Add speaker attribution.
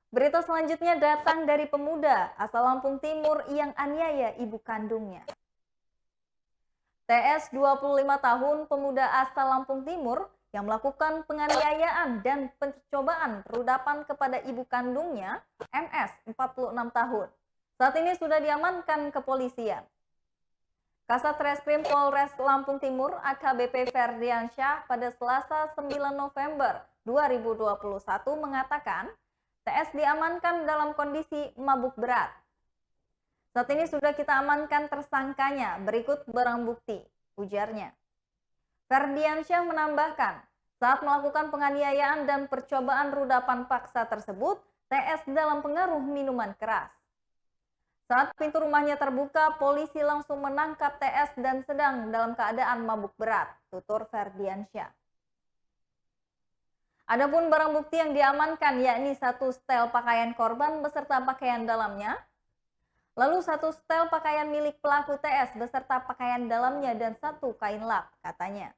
Speaker 1: Berita selanjutnya datang dari pemuda asal Lampung Timur yang aniaya ibu kandungnya. TS 25 tahun pemuda asal Lampung Timur yang melakukan penganiayaan dan percobaan perudapan kepada ibu kandungnya, MS 46 tahun. Saat ini sudah diamankan kepolisian. Kasat Reskrim Polres Lampung Timur AKBP Ferdiansyah pada Selasa 9 November 2021 mengatakan TS diamankan dalam kondisi mabuk berat. Saat ini sudah kita amankan tersangkanya, berikut barang bukti, ujarnya. Ferdiansyah menambahkan, saat melakukan penganiayaan dan percobaan rudapan paksa tersebut, TS dalam pengaruh minuman keras. Saat pintu rumahnya terbuka, polisi langsung menangkap TS dan sedang dalam keadaan mabuk berat, tutur Ferdiansyah. Adapun barang bukti yang diamankan yakni satu setel pakaian korban beserta pakaian dalamnya, lalu satu setel pakaian milik pelaku TS beserta pakaian dalamnya dan satu kain lap, katanya.